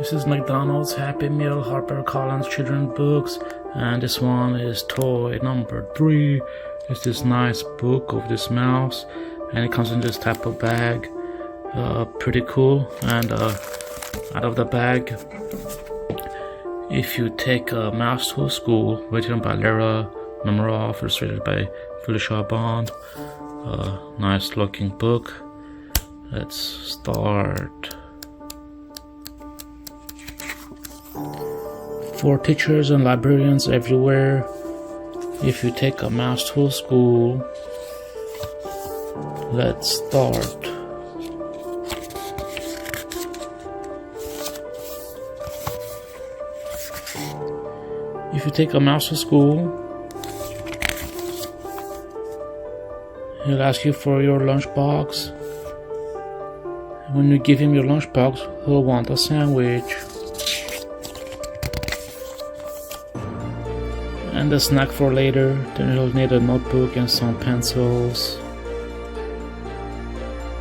This is McDonald's Happy Meal HarperCollins children's books, and this one is toy number 3. It's this nice book of this mouse, and it comes in this type of bag. Pretty cool. And out of the bag, If You Take a Mouse to School, written by Lara Nemiroff, illustrated by Felicia Bond. Nice looking book. Let's start. For teachers and librarians everywhere, if you take a mouse to school, let's start. If you take a mouse to school, he'll ask you for your lunchbox. When you give him your lunchbox, he'll want a sandwich and a snack for later. Then he'll need a notebook and some pencils.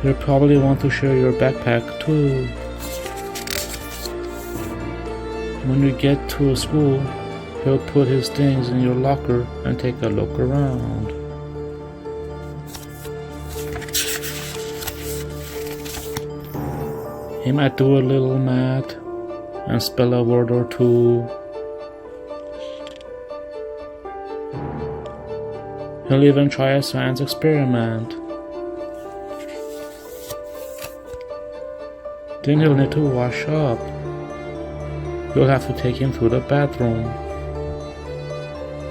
He'll probably want to share your backpack too. When you get to school, he'll put his things in your locker and take a look around. He might do a little math and spell a word or two. He'll even try a science experiment. Then he'll need to wash up. You'll have to take him to the bathroom.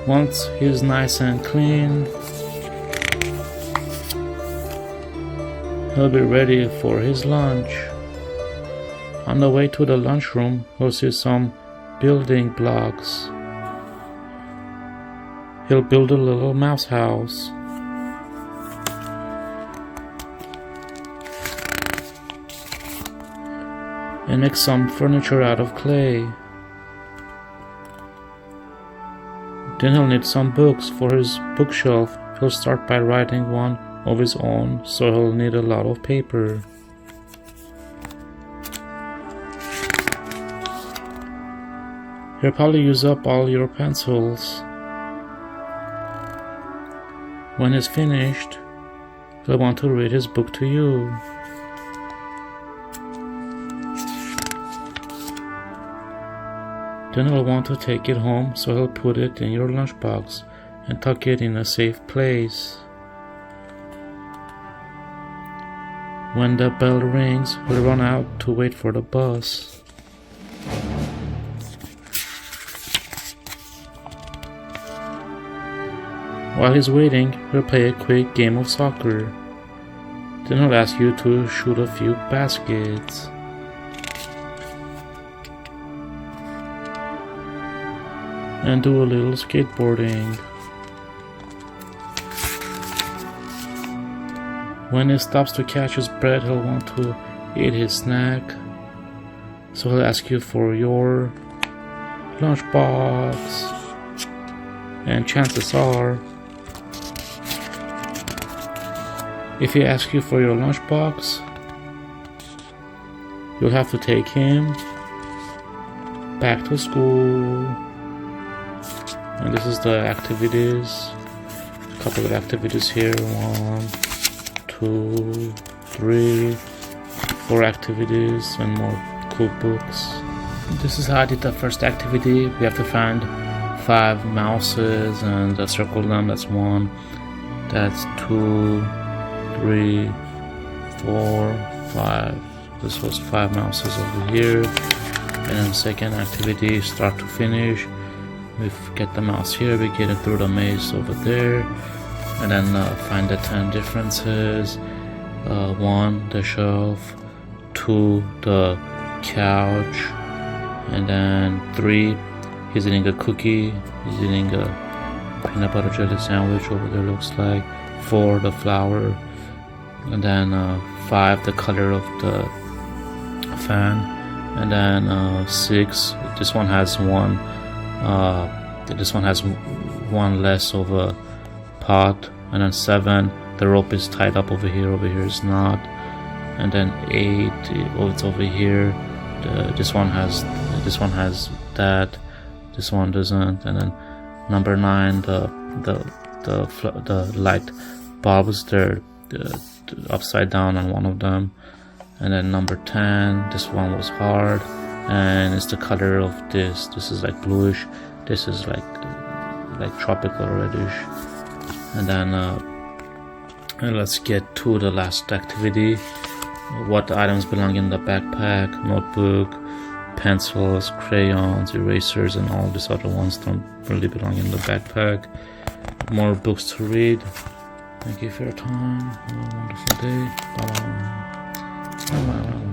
Once he's nice and clean, he'll be ready for his lunch. On the way to the lunchroom, he'll see some building blocks. He'll build a little mouse house. And make some furniture out of clay. Then he'll need some books for his bookshelf. He'll start by writing one of his own, so he'll need a lot of paper. He'll probably use up all your pencils. When he's finished, he'll want to read his book to you. Then he'll want to take it home, so he'll put it in your lunchbox and tuck it in a safe place. When the bell rings, he'll run out to wait for the bus. While he's waiting, he'll play a quick game of soccer. Then he'll ask you to shoot a few baskets. And do a little skateboarding. When he stops to catch his breath, he'll want to eat his snack. So he'll ask you for your lunchbox. And chances are, if he asks you for your lunchbox, you'll have to take him back to school. And this is the activities. A couple of activities here. 1, 2, 3, 4 activities and more cool books. This is how I did the first activity. We have to find 5 mouses and circle them. That's 1. That's 2, 3, 4, 5. This was 5 mouses over here. And then second activity, start to finish. We get the mouse here, we get it through the maze over there, and then find the 10 differences. 1, the shelf. 2, the couch. And then 3, he's eating a cookie. He's eating a peanut butter jelly sandwich over there, looks like. 4, the flower. And then 5, the color of the fan. And then 6, this one has one. This one has 1 less of a pot. And then 7, the rope is tied up over here is not. And then 8, it's over here. This one has that. This one doesn't. And then number 9, the light bulbs, they're upside down on one of them. And then number 10, this one was hard, and it's the color of this. This is like bluish. This is like tropical reddish. And then let's get to the last activity. What items belong in the backpack? Notebook, pencils, crayons, erasers, and all these other ones don't really belong in the backpack. More books to read. Thank you for your time. Have a wonderful day. Bye bye.